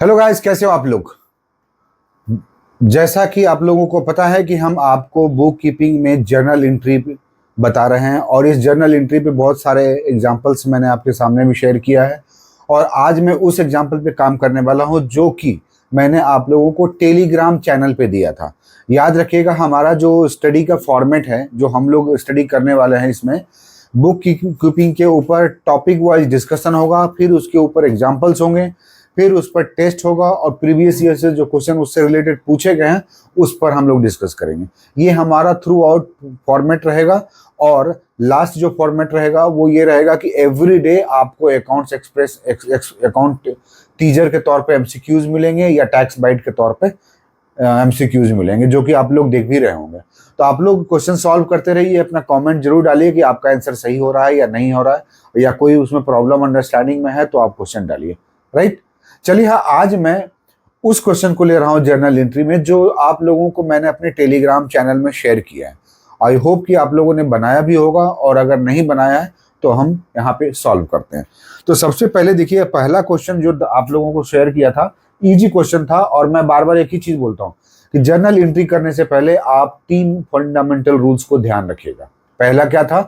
Hello guys, कैसे हो आप लोग। जैसा कि आप लोगों को पता है कि हम आपको बुक कीपिंग में जर्नल एंट्री बता रहे हैं और इस जर्नल एंट्री पे बहुत सारे एग्जांपल्स मैंने आपके सामने भी शेयर किया है। और आज मैं उस एग्जांपल पे काम करने वाला हूं जो कि मैंने आप लोगों को टेलीग्राम चैनल पे दिया था। याद रखिएगा, हमारा जो स्टडी का फॉर्मेट है, जो हम लोग स्टडी करने वाले हैं, इसमें बुक कीपिंग के ऊपर टॉपिक वाइज डिस्कशन होगा, फिर उसके ऊपर एग्जाम्पल्स होंगे, फिर उस पर टेस्ट होगा और प्रीवियस ईयर से जो क्वेश्चन उससे रिलेटेड पूछे गए हैं उस पर हम लोग डिस्कस करेंगे। ये हमारा थ्रू आउट फॉर्मेट रहेगा। और लास्ट जो फॉर्मेट रहेगा वो ये रहेगा कि एवरी डे आपको अकाउंट्स एक्सप्रेस अकाउंट टीचर के तौर पे एमसीक्यूज मिलेंगे या टैक्स बाइट के तौर पे एमसीक्यूज मिलेंगे, जो कि आप लोग देख भी रहे होंगे। तो आप लोग क्वेश्चन सॉल्व करते रहिए, अपना कमेंट जरूर डालिए कि आपका आंसर सही हो रहा है या नहीं हो रहा है, या कोई उसमें प्रॉब्लम अंडरस्टैंडिंग में है तो आप क्वेश्चन डालिए। राइट, चलिए हाँ, आज मैं उस क्वेश्चन को ले रहा हूं जर्नल एंट्री में जो आप लोगों को मैंने अपने टेलीग्राम चैनल में शेयर किया है। आई होप कि आप लोगों ने बनाया भी होगा, और अगर नहीं बनाया है तो हम यहाँ पे सॉल्व करते हैं। तो सबसे पहले देखिए, पहला क्वेश्चन जो आप लोगों को शेयर किया था इजी क्वेश्चन था, और मैं बार बार एक ही चीज बोलता हूँ कि जर्नल एंट्री करने से पहले आप 3 फंडामेंटल रूल्स को ध्यान रखिएगा। पहला क्या था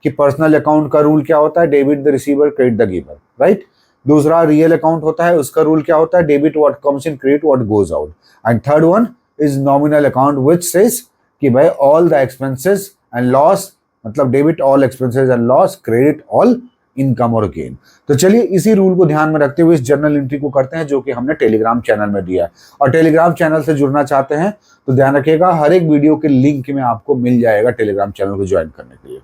कि पर्सनल अकाउंट का रूल क्या होता है, debit the receiver credit the giver. Right, दूसरा रियल अकाउंट होता है, उसका रूल क्या होता है, debit what comes in credit what goes out. And third one is nominal account which says कि भाई all the expenses and loss, मतलब debit all expenses and loss, credit all income और गेन। तो चलिए इसी रूल को ध्यान में रखते हुए इस जर्नल एंट्री को करते हैं जो कि हमने टेलीग्राम चैनल में दिया है। और टेलीग्राम चैनल से जुड़ना चाहते हैं तो ध्यान रखिएगा, हर एक वीडियो के लिंक में आपको मिल जाएगा टेलीग्राम चैनल को ज्वाइन करने के लिए।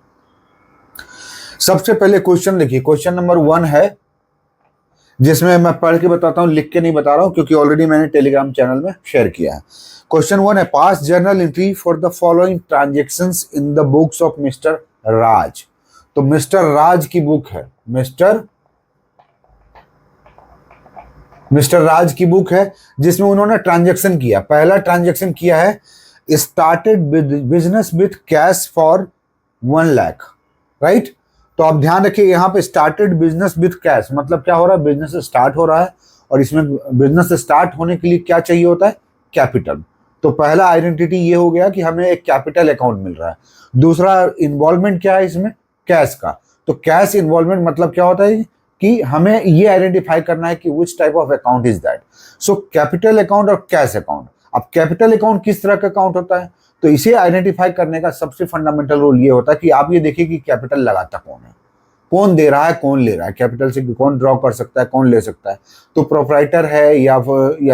सबसे पहले क्वेश्चन देखिए, क्वेश्चन नंबर 1 है, जिसमें मैं पढ़ के बताता हूं, लिख के नहीं बता रहा हूं क्योंकि ऑलरेडी मैंने टेलीग्राम चैनल में शेयर किया है। क्वेश्चन 1 है, pass journal entry for the following transactions in the books of mister Raj. तो मिस्टर राज की बुक है, मिस्टर राज की बुक है जिसमें उन्होंने ट्रांजैक्शन किया। पहला ट्रांजैक्शन किया है, started business with cash for 1 lakh. Right, तो आप ध्यान रखिए यहाँ पे स्टार्टेड बिजनेस विथ कैश मतलब क्या हो रहा है, बिजनेस स्टार्ट हो रहा है, और इसमें बिजनेस स्टार्ट होने के लिए क्या चाहिए होता है, कैपिटल। तो पहला आइडेंटिटी ये हो गया कि हमें एक कैपिटल अकाउंट मिल रहा है। दूसरा इन्वॉल्वमेंट क्या है इसमें, कैश का। तो कैश इन्वॉल्वमेंट मतलब क्या होता है कि हमें ये आइडेंटिफाई करना है कि which type of account is that. So capital account और कैश अकाउंट। अब कैपिटल अकाउंट किस तरह का अकाउंट होता है, तो इसे आइडेंटिफाई करने का सबसे फंडामेंटल रूल ये होता है कि आप ये देखिए कि कैपिटल लगाता कौन है, कौन दे रहा है, कौन ले रहा है, कैपिटल से कौन ड्रॉ कर सकता है, कौन ले सकता है। तो प्रोप्राइटर है या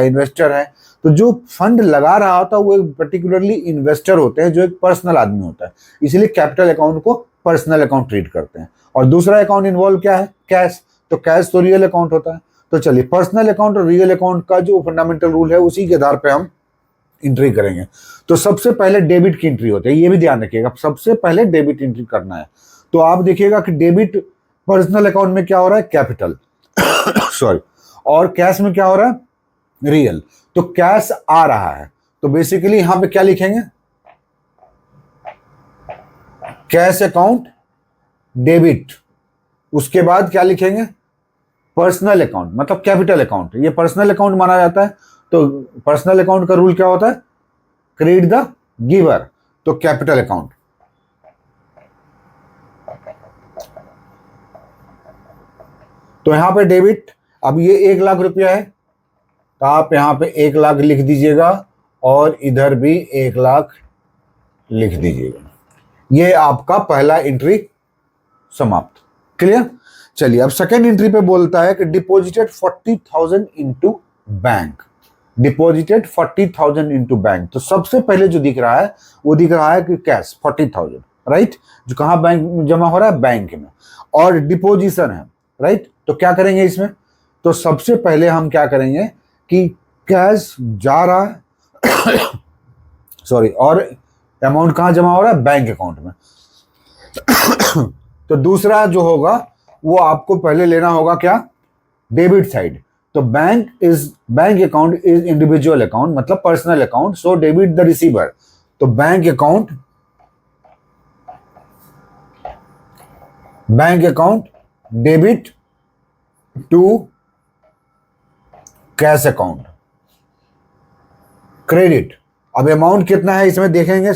इन्वेस्टर है। तो जो फंड लगा रहा होता है वो एक पर्टिकुलरली इन्वेस्टर होते हैं जो एक पर्सनल आदमी होता है, इसलिए कैपिटल अकाउंट को पर्सनल अकाउंट ट्रीट करते हैं। और दूसरा अकाउंट इन्वॉल्व क्या है, कैश। तो कैश तो रियल अकाउंट होता है। तो चलिए पर्सनल अकाउंट और रियल अकाउंट का जो फंडामेंटल रूल है उसी के आधार पर हम एंट्री करेंगे। तो सबसे पहले डेबिट की एंट्री होती है, ये भी ध्यान रखिएगा, सबसे पहले डेबिट एंट्री करना है। तो आप देखिएगा कि डेबिट पर्सनल अकाउंट में क्या हो रहा है, कैपिटल सॉरी, और कैश में क्या हो रहा है, रियल। तो कैश आ रहा है तो बेसिकली यहां पे क्या लिखेंगे, कैश अकाउंट डेबिट। उसके बाद क्या लिखेंगे, पर्सनल अकाउंट मतलब कैपिटल अकाउंट, ये पर्सनल अकाउंट माना जाता है। तो पर्सनल अकाउंट का रूल क्या होता है, क्रेडिट द गिवर, तो कैपिटल अकाउंट। तो यहां पे डेबिट, अब ये 1 लाख रुपया है तो आप यहां पे 1 लाख लिख दीजिएगा और इधर भी 1 लाख लिख दीजिएगा। ये आपका पहला एंट्री समाप्त। क्लियर। चलिए अब सेकेंड एंट्री पे बोलता है कि deposited 40,000 into bank, deposited 40,000 into bank. तो सबसे पहले जो दिख रहा है वो दिख रहा है कि कैश 40,000, राइट, जो कहां बैंक में जमा हो रहा है, बैंक में, और डिपोजिशन है, राइट। तो क्या करेंगे इसमें, तो सबसे पहले हम क्या करेंगे कि कैश जा रहा है सॉरी, और अमाउंट कहां जमा हो रहा है, बैंक अकाउंट में। तो दूसरा जो होगा वो आपको पहले लेना होगा क्या, डेबिट साइड। तो bank account is individual account मतलब personal account, so debit the receiver. तो bank account debit to cash account, credit. अब अमाउंट कितना है इसमें देखेंगे,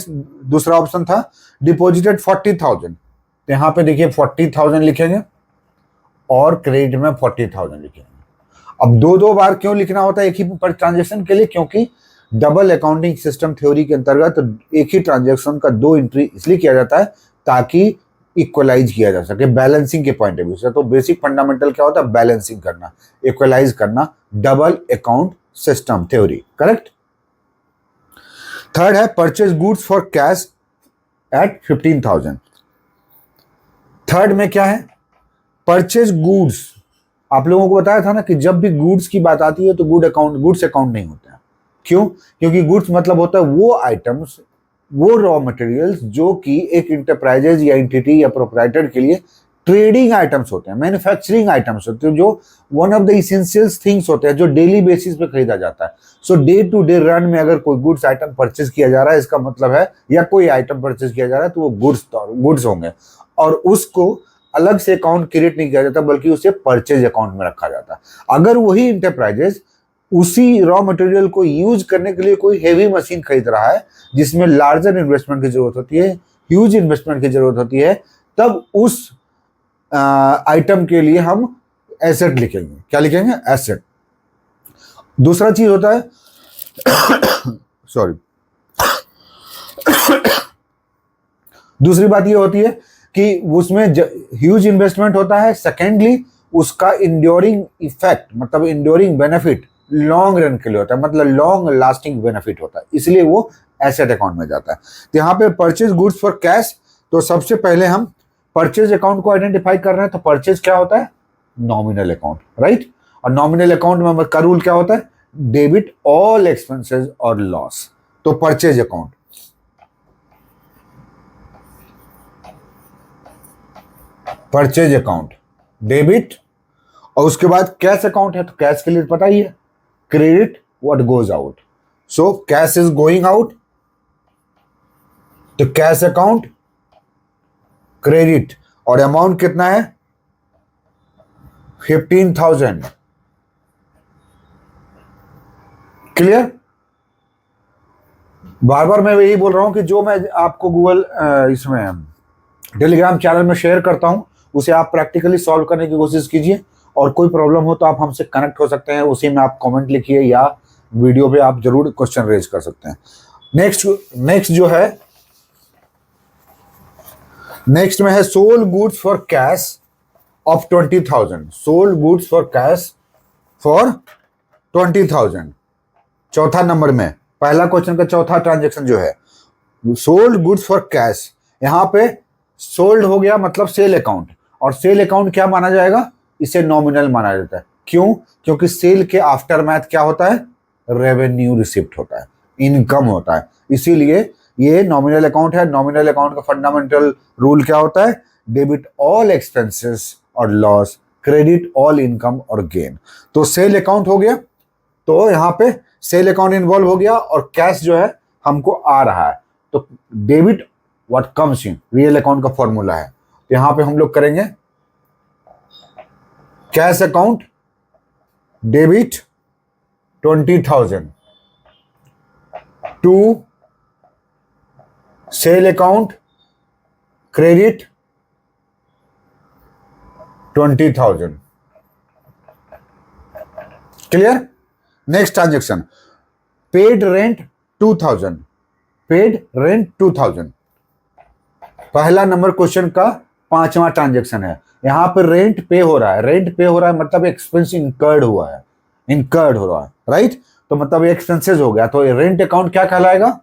दूसरा ऑप्शन था डिपॉजिटेड 40,000, तो यहां पे देखिए 40,000 लिखेंगे और क्रेडिट में 40,000 लिखेंगे। अब दो दो बार क्यों लिखना होता है एक ही पर ट्रांजेक्शन के लिए? क्योंकि डबल अकाउंटिंग सिस्टम थ्योरी के अंतर्गत एक ही ट्रांजेक्शन का दो एंट्री इसलिए किया जाता है ताकि इक्वलाइज किया जा सके, बैलेंसिंग के पॉइंट ऑफ व्यू से। तो बेसिक फंडामेंटल क्या होता है? बैलेंसिंग करना, इक्वलाइज करना, double account system theory, correct. Third है purchase goods for cash at 15,000। Third में क्या है? Purchase goods. आप लोगों को बताया था ना कि जब भी गुड्स की बात आती है तो गुड्स अकाउंट नहीं होता है। क्यों? क्योंकि गुड्स मतलब होता है वो आइटम्स, वो रॉ मटेरियल्स जो कि एक इंटरप्राइजेज या एंटिटी या प्रोप्राइटर के लिए ट्रेडिंग आइटम्स होते हैं, मैन्युफैक्चरिंग आइटम्स होते हैं, जो one of the essentials things होते हैं जो डेली बेसिस पे खरीदा जाता है। सो डे टू डे रन में अगर कोई गुड्स आइटम परचेज किया जा रहा है, इसका मतलब है, या कोई आइटम परचेज किया जा रहा है, तो वो गुड्स होंगे और उसको अलग से अकाउंट क्रिएट नहीं किया जाता बल्कि उसे परचेज अकाउंट में रखा जाता है। अगर वही इंटरप्राइजेज उसी रॉ मटेरियल को यूज करने के लिए कोई हेवी मशीन खरीद रहा है जिसमें लार्जर इन्वेस्टमेंट की जरूरत होती है, ह्यूज इन्वेस्टमेंट की जरूरत होती है, तब उस आइटम के लिए हम एसेट लिखेंगे। क्या लिखेंगे? एसेट। दूसरा चीज होता है सॉरी दूसरी बात ये होती है कि उसमें ह्यूज इन्वेस्टमेंट होता है। सेकेंडली उसका इंड्योरिंग इफेक्ट मतलब इंड्योरिंग बेनिफिट लॉन्ग रन के लिए होता है, मतलब लॉन्ग लास्टिंग बेनिफिट होता है, इसलिए वो एसेट अकाउंट में जाता है। तो यहाँ पे परचेज गुड्स फॉर कैश, तो सबसे पहले हम परचेज अकाउंट को आइडेंटिफाई कर रहे हैं। तो परचेज क्या होता है? Nominal account, right. और नॉमिनल अकाउंट में का रूल क्या होता है? डेबिट ऑल एक्सपेंसेस और लॉस। तो purchase account, purchase account debit, और उसके बाद कैश अकाउंट है तो कैश के लिए पता ही है, credit what goes out. So cash is going out, तो कैश अकाउंट क्रेडिट, और अमाउंट कितना है? 15,000। क्लियर? बार बार मैं यही बोल रहा हूं कि जो मैं आपको गूगल इसमें टेलीग्राम चैनल में शेयर करता हूं उसे आप प्रैक्टिकली सॉल्व करने की कोशिश कीजिए, और कोई प्रॉब्लम हो तो आप हमसे कनेक्ट हो सकते हैं, उसी में आप कमेंट लिखिए या वीडियो पे आप जरूर क्वेश्चन रेज कर सकते हैं। नेक्स्ट में है sold goods for cash of 20,000। Sold goods for cash for 20,000 चौथा नंबर में, पहला क्वेश्चन का चौथा ट्रांजेक्शन जो है सोल्ड गुड्स फॉर कैश। यहां पे सोल्ड हो गया मतलब सेल अकाउंट, और सेल अकाउंट क्या माना जाएगा? इसे नॉमिनल माना जाता है। क्यों? क्योंकि सेल के आफ्टर मैथ क्या होता है? रेवेन्यू रिसिप्ट होता है, इनकम होता है, इसीलिए ये नॉमिनल अकाउंट है। नॉमिनल अकाउंट का फंडामेंटल रूल क्या होता है? डेबिट ऑल एक्सपेंसेस और लॉस, क्रेडिट ऑल इनकम और गेन। तो सेल अकाउंट हो गया, तो यहाँ पे सेल अकाउंट इन्वॉल्व हो गया और कैश जो है हमको आ रहा है, तो debit what comes in, real account का फॉर्मूला है। तो यहां पे हम लोग करेंगे cash account debit 20,000 to sale account credit 20,000। Clear? Next transaction paid rent 2,000। Paid rent 2,000 पहला नंबर क्वेश्चन का पांचवा ट्रांजेक्शन है। यहां पर रेंट पे हो रहा है, रेंट पे हो रहा है मतलब एक्सपेंस इंकर्ड हुआ है, इंकर्ड हो रहा है, राइट। तो मतलब एक्सपेंसेस हो गया, तो रेंट अकाउंट क्या कहलाएगा?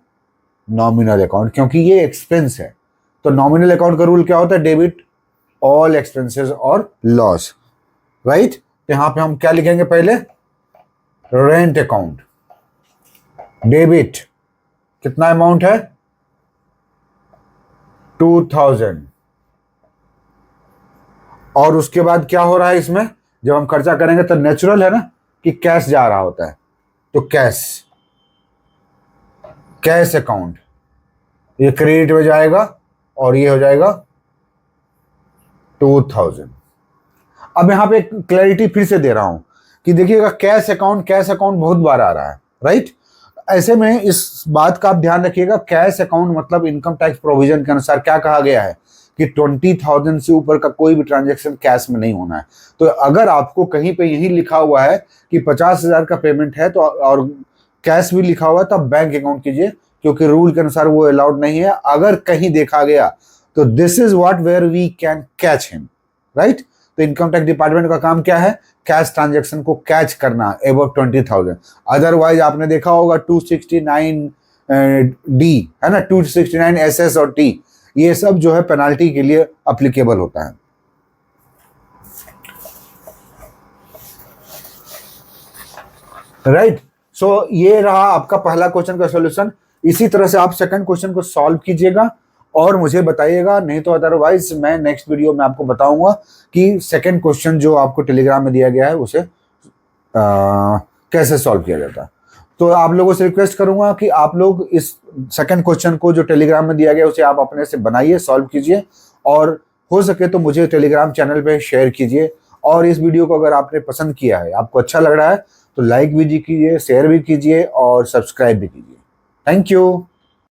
नॉमिनल अकाउंट, क्योंकि ये एक्सपेंस है। तो नॉमिनल अकाउंट का रूल क्या होता है? डेबिट ऑल एक्सपेंसेस और लॉस, राइट। तो यहां पे हम क्या लिखेंगे? पहले रेंट अकाउंट डेबिट, कितना अमाउंट है? 2,000, और उसके बाद क्या हो रहा है इसमें? जब हम खर्चा करेंगे तो नेचुरल है ना कि कैश जा रहा होता है, तो कैश अकाउंट ये क्रेडिट में जाएगा और ये हो जाएगा 2,000। अब यहां पे क्लैरिटी फिर से दे रहा हूं कि देखिएगा कैश अकाउंट बहुत बार आ रहा है, राइट। ऐसे में इस बात का आप ध्यान रखिएगा, कैश अकाउंट मतलब इनकम टैक्स प्रोविजन के अनुसार क्या कहा गया है कि 20,000 से ऊपर का कोई भी ट्रांजैक्शन कैश में नहीं होना है। तो अगर आपको कहीं पे यही लिखा हुआ है कि 50,000 का पेमेंट है तो और कैश भी लिखा हुआ है, तब बैंक अकाउंट कीजिए, क्योंकि रूल के अनुसार वो अलाउड नहीं है। अगर कहीं देखा गया तो this is what where we can catch him, right. तो इनकम टैक्स डिपार्टमेंट का काम क्या है, कैश ट्रांजैक्शन को कैच करना एबव 20,000। अदरवाइज आपने देखा होगा 269 डी है ना, 269 SS और T, ये सब जो है पेनाल्टी के लिए अप्लीकेबल होता है, राइट। सो ये रहा आपका पहला क्वेश्चन का सॉल्यूशन। इसी तरह से आप सेकंड क्वेश्चन को सॉल्व कीजिएगा और मुझे बताइएगा, नहीं तो अदरवाइज मैं नेक्स्ट वीडियो में आपको बताऊंगा कि सेकंड क्वेश्चन जो आपको टेलीग्राम में दिया गया है उसे कैसे सॉल्व किया जाता है। तो आप लोगों से रिक्वेस्ट करूंगा कि आप लोग इस सेकंड क्वेश्चन को जो टेलीग्राम में दिया गया उसे आप अपने से बनाइए, सॉल्व कीजिए, और हो सके तो मुझे टेलीग्राम चैनल पे शेयर कीजिए। और इस वीडियो को अगर आपने पसंद किया है, आपको अच्छा लग रहा है, तो लाइक भी कीजिए, शेयर भी कीजिए और सब्सक्राइब भी कीजिए। Thank you.